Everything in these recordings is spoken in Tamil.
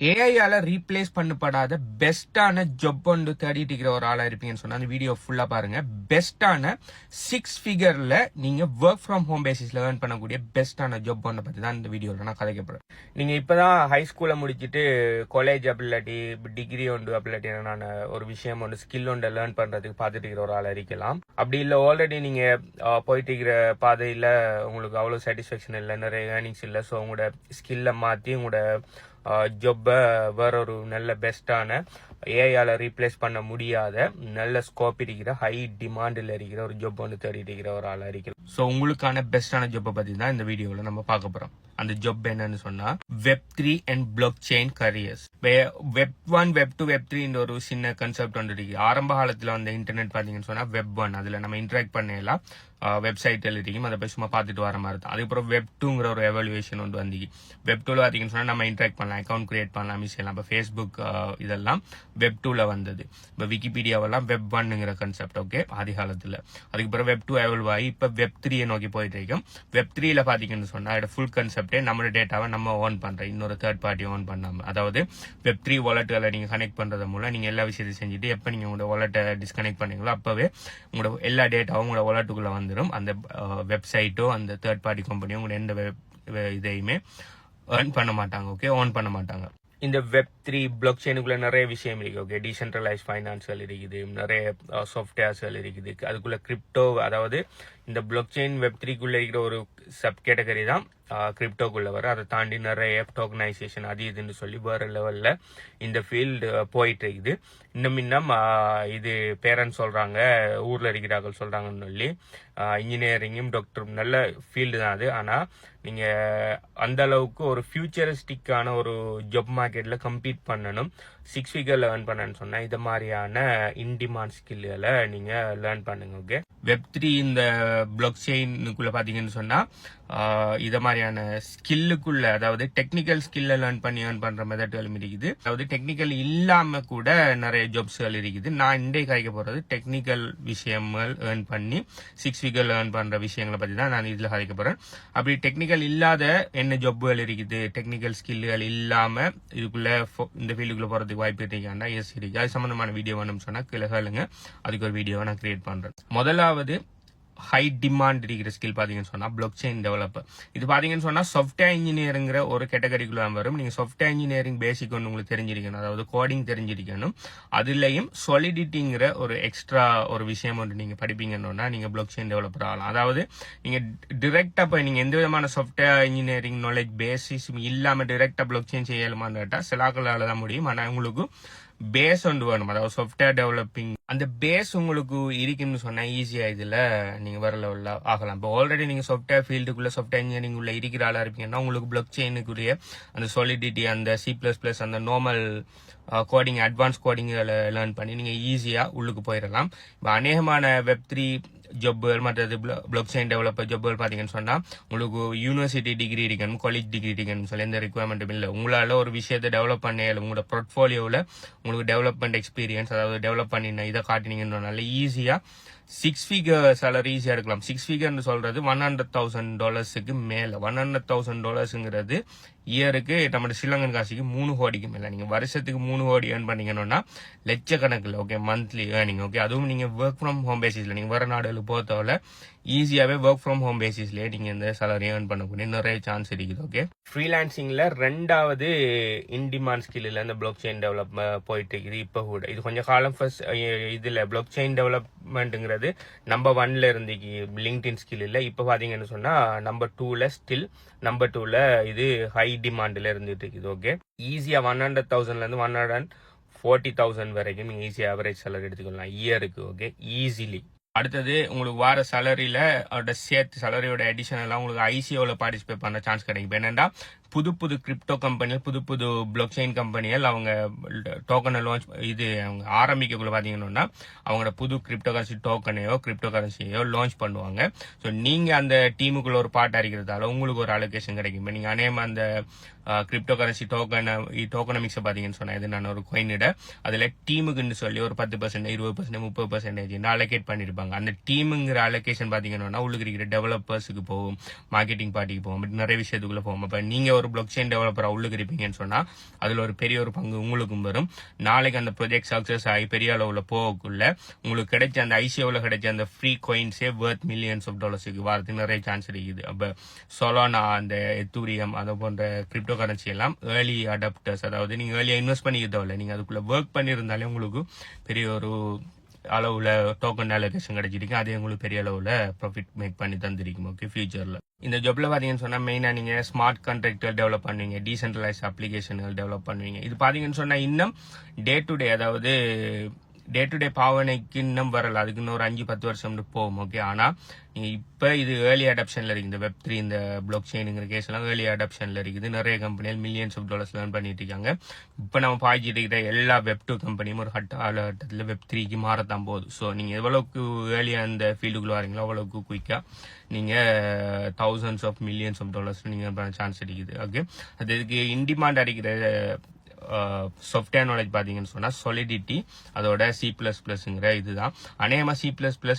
ஏஐயால ரீப்ளேஸ் பண்ணப்படாத பெஸ்டான ஜாப் ஒன்று தேடிட்டு இருக்கிற ஒரு ஆளா இருப்பீங்கன்னு சொன்னா அந்த வீடியோ ஃபுல்லா பாருங்க. பெஸ்டான 6 ஃபிகர்ல நீங்க ஒர்க் ஃப்ரம் ஹோம் பேசிஸ்ல ஏர்ன் பண்ணக்கூடிய பெஸ்டான ஜாப் ஒன்று பத்தி தான் இந்த வீடியோல நான் கதைக்க போறேன். நீங்க இப்பதான் ஹை ஸ்கூல்ல முடிச்சிட்டு காலேஜ் அப்படி இல்லாட்டி டிகிரி ஒன்று அப்படி இல்லாட்டி நான் ஒரு விஷயம் ஒன்று ஸ்கில் ஒன்று லேர்ன் பண்றதுக்கு பார்த்துட்டு இருக்கிற ஒரு ஆளா இருக்கலாம். அப்படி இல்லை ஆல்ரெடி நீங்க போயிட்டு இருக்கிற பாதையில உங்களுக்கு அவ்வளவு சாட்டிஸ்பேக்ஷன் இல்லை, நிறைய ஏர்னிங்ஸ் இல்லை. ஸோ உங்களோட ஸ்கில்லை மாத்தி உங்களோட ஜாப்பை வேற ஒரு நல்ல பெஸ்டான ஏஐயால ரீப்ளேஸ் பண்ண முடியாத நல்ல ஸ்கோப் இருக்கிற ஹை டிமாண்டில் இருக்கிற ஒரு ஜாப் ஒன்று தேடிட்டு இருக்கிற ஒரு ஆளா இருக்கிறது. ஸோ உங்களுக்கான பெஸ்டான ஜாப்பை பத்தி தான் இந்த வீடியோவில் நம்ம பார்க்க போறோம். அந்த ஜாப் என்னன்னு சொன்னா Web3 and block chain careers. Web1 Web2 Web3 ஒரு சின்ன கன்செப்ட் ஒன்று இருக்கு. ஆரம்ப காலத்துல அந்த இன்டர்நெட் பாத்தீங்கன்னு சொன்னா Web1 அதுல நம்ம இன்டராக்ட் பண்ணலாம், வெப்சைட் இருக்கும், அதை போய் சும்மா பார்த்துட்டு வர மாதிரி தான். அதுக்கப்புறம் Web2ங்கிற ஒரு எவல்யூஷன் ஒன்று வந்து Web2ல பாத்தீங்கன்னு சொன்னா நம்ம இன்டராக்ட் பண்ணலாம், அக்கௌண்ட் கிரியேட் பண்ணலாம், செய்யலாம். இப்போ ஃபேஸ்புக் இதெல்லாம் Web2ல வந்தது. இப்போ விக்கிபீடியாவெல்லாம் Web1ங்கிற கன்செப்ட் ஓகே ஆதி காலத்துல. அதுக்கப்புறம் Web2 எவல்வ் ஆகி இப்போ Web3 நோக்கி போயிட்டு இருக்கும். Web3ல பாத்தீங்கன்னு சொன்னா ஃபுல் கன்செப்டே நம்ம டேட்டாவை நம்ம ஓன் பண்றோம், இன்னொரு தேர்ட் பார்ட்டி ஓன் பண்ணாம. அதாவது Web3 வாலெட்டுகளை நீங்க கனெக்ட் பண்றது மூலம் நீங்க எல்லா விஷயத்தையும் செஞ்சுட்டு எப்ப நீங்க உங்களோட வாலெட்டை டிஸ்கனெக்ட் பண்ணீங்களோ அப்பவே உங்களோட எல்லா டேட்டாவும் உங்களோட வாலெட்டுக்குள்ள வந்து அந்த வெப்சைட்டோ அந்த தேர்ட் பார்ட்டி கம்பெனியோ உங்க எந்த இதையுமே ஏர்ன் பண்ண மாட்டாங்க, ஓகே, ஓன் பண்ண மாட்டாங்க. இந்த Web3 பிளாக் செயினுக்குள்ள நிறைய விஷயம் இருக்கு, ஓகே. டீசென்ட்ரலைஸ் ஃபைனான்சியல் இருக்குது, நிறைய சாஃப்ட்வேர்ஸ்கள் இருக்குது. அதுக்குள்ள கிரிப்டோ, அதாவது இந்த பிளாக் செயின் Web3க்குள்ள இருக்கிற ஒரு சப் கேட்டகரி தான் கிரிப்டோக்குள்ள வர. அதை தாண்டி நிறைய டோக்கனைசேஷன் அது இதுன்னு சொல்லி வேற லெவல்ல இந்த ஃபீல்டு போயிட்டு இருக்குது. இன்னும் இது பேரண்ட்ஸ் சொல்றாங்க, ஊர்ல இருக்கிறார்கள் சொல்றாங்கன்னு சொல்லி இன்ஜினியரிங்கும் டாக்டரும் நல்ல ஃபீல்டு தான் அது. ஆனா நீங்க அந்த அளவுக்கு ஒரு ஃபியூச்சரிஸ்டிக்கான ஒரு ஜாப் மார்க்கெட்ல கம்பீட் பண்ணணும், 6 ஃபிகர்ல ஏர்ன் பண்ணணும்னு சொன்னா இது மாதிரியான இன்டிமாண்ட் ஸ்கில்களை நீங்க லேர்ன் பண்ணுங்க, ஓகே. Web3 இந்த பிளாக் செயினுக்குள்ள பாத்தீங்கன்னு சொன்னா இத மாதிரியான ஸ்கில்லுக்குள்ள, அதாவது டெக்னிக்கல் ஸ்கில்ல லேர்ன் பண்ணி ஏர்ன் பண்ற மெத்தட்களும் இருக்குது. அதாவது டெக்னிக்கல் இல்லாம கூட நிறைய ஜாப்ஸ்கள் இருக்குது. நான் இன்றைக்கு கரைக்க போறது டெக்னிக்கல் விஷயங்கள் ஏர்ன் பண்ணி 6 ஃபிகர்ல ஏர்ன் பண்ற விஷயங்களை பத்தி தான் நான் இதுல கரைக்க போறேன். அப்படி டெக்னிக்கல் இல்லாத என்ன ஜாப்புகள் இருக்குது, டெக்னிக்கல் ஸ்கில்லுகள் இல்லாம இதுக்குள்ள இந்த ஃபீல்டுக்குள்ள போறதுக்கு வாய்ப்பு இருக்காண்டா எஸ் இருக்கு. அது சம்பந்தமான வீடியோ வேணும்னு சொன்னா கீழே கேளுங்க, அதுக்கு ஒரு வீடியோவை நான் கிரியேட் பண்றேன். முதலாவது ஹை டிமாண்ட் இருக்கிற ஸ்கில் பாத்தீங்கன்னு சொன்னா பிளாக் செயின் டெவலப்பர். இது பாத்தீங்கன்னு சொன்னா சாஃப்ட்வேர் இன்ஜினியரிங்கிற ஒரு கேட்டகரிக்குள்ள வரும். நீங்க சாஃப்ட்வேர் இன்ஜினியரிங் பேசிக் ஒன்று உங்களுக்கு தெரிஞ்சிருக்கணும், அதாவது கோடிங் தெரிஞ்சிருக்கணும். அதுலயும் சாலிடிட்டிங்கிற ஒரு எக்ஸ்ட்ரா ஒரு விஷயம் ஒன்று நீங்க படிப்பீங்கன்னா நீங்க பிளாக் செயின் டெவலப்பர் ஆகலாம். அதாவது நீங்க டிரெக்டா போய் நீங்க எந்த விதமான சாஃப்ட்வேர் இன்ஜினியரிங் நாலேஜ் பேசிஸ் இல்லாம டிரெக்டா பிளாக் செயின் செய்யலாமான்னு கேட்டா சிலாக்களால தான் முடியும். ஆனா உங்களுக்கு பேஸ் ஒன்று வேணும், அதாவது சாஃப்ட்வேர் டெவலப்பிங் அந்த பேஸ் உங்களுக்கு இருக்குன்னு சொன்னா ஈஸியா இதுல நீங்க வர லெவல்ல ஆகலாம். இப்போ ஆல்ரெடி நீங்க சாஃப்ட்வேர் ஃபீல்டுக்குள்ள சாஃப்ட்வேர் இன்ஜினியரிங் உள்ள இருக்கிற ஆளா இருப்பீங்கன்னா உங்களுக்கு பிளாக் செயினுக்குரிய அந்த சாலிடிட்டி, அந்த C++, அந்த normal coding, advance coding learn பண்ணி நீங்க ஈஸியா உள்ளுக்கு போயிடலாம். இப்போ அநேகமான Web3 ஜாப்புகள் மற்றது பிளாக் செயின் டெவலப்பர் ஜாப்புகள் பாத்தீங்கன்னு சொன்னா உங்களுக்கு யூனிவர்சிட்டி டிகிரி இருக்கணும், காலேஜ் டிகிரி இருக்கணும் சொல்லி எந்த ரெக்குவயர்மெண்ட்டும் இல்லை. உங்களால ஒரு விஷயத்தை டெவலப் பண்ண உங்களோட போர்ட்ஃபோலியோவில் உங்களுக்கு டெவலப்மெண்ட் எக்ஸ்பீரியன்ஸ், அதாவது டெவலப் பண்ணின இதை காட்டினீங்கன்னால ஈஸியா 6 ஃபிகர் சேலரி ஈஸியா இருக்கலாம். 6 ஃபிகர்னு சொல்றது $100,000 மேல. $100,000 இயருக்கு நம்ம ஸ்ரீலங்கன் காசுக்கு 3 கோடிக்கு மேல. நீங்க வருஷத்துக்கு 3 கோடி ஏர்ன் பண்ணீங்கன்னா லட்சக்கணக்கில், ஓகே, மந்த்லி ஏர்னிங், ஓகே. அதுவும் நீங்க ஒர்க் ஃப்ரம் ஹோம் பேசிஸ்ல நீங்க வர நாடுகளுக்கு போறதால ஈஸியாவே ஒர்க் ஃப்ரம் ஹோம் பேசிஸ்லயே நீங்க இந்த சேலரி ஏர்ன் பண்ணக்கூடிய நிறைய சான்ஸ் இருக்குது, ஓகே. ஃப்ரீலான்சிங்ல ரெண்டாவது இன்டிமாண்ட் ஸ்கில்ல இந்த பிளாக் செயின் டெவலப்மெண்ட் போயிட்டு இருக்குது இப்ப கூட. இது கொஞ்சம் காலம் ஃபர்ஸ்ட் இதுல பிளாக் செயின் டெவலப்மெண்ட்ங்கிறது நம்பர் 1ல இருந்து லிங்க்டின் ஸ்கில் இல்ல. இப்ப பாத்தீங்கன்னு சொன்னா நம்பர் 2ல ஸ்டில் நம்பர் 2ல இது ஹை டிமாண்ட்ல இருந்துட்டு இருக்குது, ஓகே. ஈஸியா 100,000ல இருந்து 140,000 வரைக்கும் நீங்க ஈஸியா ஆவரேஜ் சேலரி எடுத்துக்கலாம் இயருக்கு, ஓகே, ஈஸிலி. அடுத்தது உங்களுக்கு வார சேலரியில சேர்த்து சேலரியோட அடிஷன் எல்லாம் உங்களுக்கு ஐசிஓல பார்ட்டிசிபேட் பண்ண சான்ஸ் கிடைக்கும். என்னன்னா புது புது கிரிப்டோ கம்பெனிகள், புது புது பிளாக் செயின் கம்பெனிகள் அவங்க டோக்கனை லான்ச் இது அவங்க ஆரம்பிக்கக்குள்ள பாத்தீங்கன்னா அவங்களோட புது கிரிப்டோ கரன்சி டோக்கனையோ கிரிப்டோ கரன்சியோ லான்ச் பண்ணுவாங்க. ஸோ நீங்க அந்த டீமுக்குள்ள ஒரு பார்ட்டா இருக்கிறதால உங்களுக்கு ஒரு அலோகேஷன் கிடைக்கும். நீங்க அநேகமா அந்த கிரிப்டோ கரன்சி டோக்கனமிக்ஸ் பாத்தீங்கன்னு சொன்னா இது நான் ஒரு கோயினிட அதுல டீமுக்குன்னு சொல்லி ஒரு 10%, 20%, 30% அலோகேட் பண்ணிருப்பாங்க. அந்த டீமுங்கிற அலோகேஷன் பாத்தீங்கன்னா உள்ளுக்கு இருக்கிற டெவலப்பர்ஸுக்கு போகும், மார்க்கெட்டிங் பார்ட்டிக்கு போகும், நிறைய விஷயத்துக்குள்ள போகும். அப்ப நீங்க ஒரு ஒரு பிளாக் செயின் டெவலப்பரா உள்ளுக்கு இருப்பீங்கன்னு சொன்னா அதுல ஒரு பெரிய ஒரு பங்கு உங்களுக்கும் வரும். நாளைக்கு அந்த ப்ராஜெக்ட் சக்சஸ் ஆகி பெரிய அளவுல போகக்குள்ள உங்களுக்கு கிடைச்ச அந்த ஐசிஓல கிடைச்ச அந்த ஃப்ரீ காயின்ஸே வர்த் மில்லியன்ஸ் ஆஃப் டாலர்ஸுக்கு வரதுக்கு நிறைய சான்ஸ் இருக்குது. அப்ப சொலானா, அந்த எத்தூரியம், அதை போன்ற கிரிப்டோ கரன்சி எல்லாம் ஏர்லி அடாப்டர்ஸ், அதாவது நீங்க ஏர்லியா இன்வெஸ்ட் பண்ணிக்க தேவையில்ல, நீங்க அதுக்குள்ள ஒர்க் பண்ணியிருந்தாலே உங்களுக்கு பெரிய ஒரு அளவுல டோக்கன் அலோகேஷன் கிடைச்சிருக்கு. அதே உங்களுக்கு பெரிய அளவுல ப்ராஃபிட் மேக் பண்ணி தந்திருக்கும். ஓகே, ஃபியூச்சர்ல இந்த ஜாப்ல பாத்தீங்கன்னு சொன்னா மெயினா நீங்க ஸ்மார்ட் கான்ட்ராக்டர் டெவலப் பண்ணுவீங்க, டீசென்ட்ரலைஸ் அப்ளிகேஷன்கள் டெவலப் பண்ணுவீங்க. இது பாத்தீங்கன்னு சொன்னா இன்னும் டே டு டே, அதாவது டே டு டே பாவனைக்கு இன்னும் வரல, அதுக்கு இன்னும் ஒரு 5-10 வருஷம் போகும். ஓகே, ஆனா நீங்க இப்ப இது ஏர்லி அடாப்ஷன்ல இருக்கு. இந்த Web3 இந்த பிளாக் செயின்ங்கிற கேஸ் எல்லாம் ஏர்லி அடாப்ஷன்ல இருக்குது. நிறைய கம்பெனிகள் மில்லியன்ஸ் ஆஃப் டாலர்ஸ் லேர்ன் பண்ணிட்டு இருக்காங்க. இப்ப நம்ம பாய்ச்சிட்டு இருக்கிற எல்லா Web2 கம்பெனியும் ஒரு காலகட்டத்தில் Web3க்கு மாறத்தான் போகுது. ஸோ நீங்க எவ்வளவுக்கு ஏர்லியா அந்த ஃபீல்டுக்குள்ள வரீங்களோ அவ்வளவுக்கு குயிக்கா நீங்க thousands of millions of dollars நீங்க சான்ஸ் இருக்குது. ஓகே, அது இதுக்கு இன்டிமாண்ட் அடிக்கிற சாஃப்ட்வேர் நாலேஜ் பாத்தீங்கன்னு சொன்னா Solidity, அதோட C++ங்கிற இதுதான். அநேகமா C++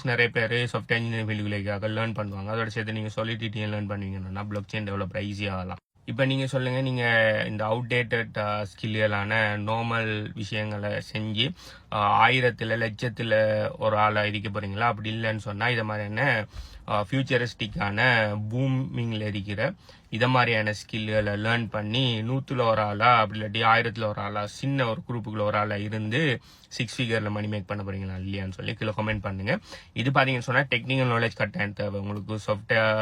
நிறைய பேர் சாஃப்ட்வேர் இன்ஜினியரிங் ஃபீல்டுகளுக்காக லேர்ன் பண்ணுவாங்க. அதோட சேர்த்து நீங்க Solidity லேர்ன் பண்ணுவீங்கன்னா பிளாக் செயின் டெவலப்பர் ஈஸியா ஆகலாம். இப்ப நீங்க சொல்லுங்க, நீங்க இந்த அவுடேட்டட் ஸ்கில்களான நார்மல் விஷயங்களை செஞ்சு 1000 லட்சத்துல ஒரு ஆளா இருக்க போறீங்களா? அப்படி இல்லைன்னு சொன்னா இத மாதிரியான ஃபியூச்சரிஸ்டிக்கான பூமிங்ல இருக்கிற இத மாதிரியான ஸ்கில்களை லேர்ன் பண்ணி 100ல ஒரு ஆளா, அப்படி இல்லாட்டி 1000ல ஒரு ஆளா, சின்ன ஒரு குரூப்புக்குள்ள ஒரு ஆளா இருந்து 6 ஃபிகர்ல மணி மேக் பண்ண போறீங்களா இல்லையான்னு சொல்லி கீழே கமெண்ட் பண்ணுங்க. இது பாத்தீங்கன்னு சொன்னா டெக்னிக்கல் நாலேஜ் கட்டாயம் தேவை உங்களுக்கு. சாஃப்ட்வேர்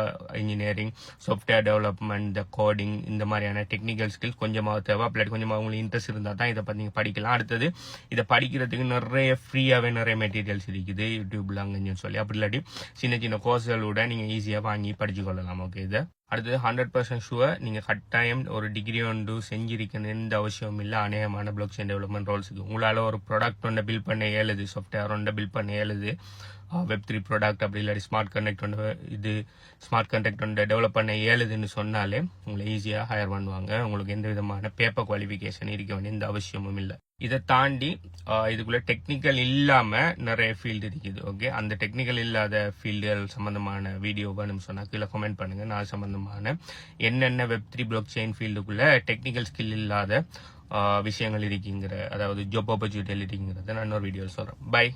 இன்ஜினியரிங், சாஃப்ட்வேர் டெவலப்மெண்ட், இந்த கோடிங், இந்த மாதிரியான டெக்னிக்கல் ஸ்கில்ஸ் கொஞ்சமாக தேவை. அப்படி கொஞ்சமாக உங்களுக்கு இன்ட்ரெஸ்ட் இருந்தா தான் இதை பத்தி படிக்கலாம். அடுத்தது இதை படிக்கிறதுக்கு நிறைய ஃப்ரீயாவே நிறைய மெட்டீரியல்ஸ் இருக்குது யூடியூப்ல அங்கன்னு சொல்லி. அப்படி இல்லாட்டி சின்ன சின்ன கோர்ஸ்களோட நீங்க ஈஸியா வாங்கி படிச்சு கொள்ளலாம். ஓகே, இதை அடுத்தது 100% ஷுவர் நீங்க கட்டாயம் ஒரு டிகிரி ஒன்று செஞ்சிருக்கணும், எந்த அவசியமும் இல்லை. அநேகமான பிளாக் செயின் டெவலப்மெண்ட் ரோல்ஸுக்கு உங்களால ஒரு ப்ராடக்ட் ஒன்றை பில்ட் பண்ண இயலுது, சாஃப்ட்வேர் ஒன்றை பில்ட் பண்ண இயலுது, Web3 ப்ராடக்ட் அப்படி இல்லாட்டி ஸ்மார்ட் கான்ட்ராக்ட் ஒன்று டெவலப் பண்ண இயலுதுன்னு சொன்னாலே உங்களை ஈஸியா ஹையர் பண்ணுவாங்க. உங்களுக்கு எந்த விதமான பேப்பர் குவாலிஃபிகேஷன் இருக்க வேண்டிய எந்த அவசியமும் இல்லை. இதை தாண்டி இதுக்குள்ள டெக்னிக்கல் இல்லாம நிறைய ஃபீல்டு இருக்குது. ஓகே, அந்த டெக்னிக்கல் இல்லாத ஃபீல்டுகள் சம்பந்தமான வீடியோ வேணும்னு சொன்னா கீழே கமெண்ட் பண்ணுங்க. நான் சம்பந்தமான என்னென்ன Web3 பிளாக் செயின் ஃபீல்டுக்குள்ள டெக்னிக்கல் ஸ்கில் இல்லாத விஷயங்கள் இருக்குங்கிற, அதாவது ஜாப் ஆப்பர்ச்சுனிட்டி இருக்குங்கிறத நான் இன்னொரு வீடியோ சொல்றேன். பை.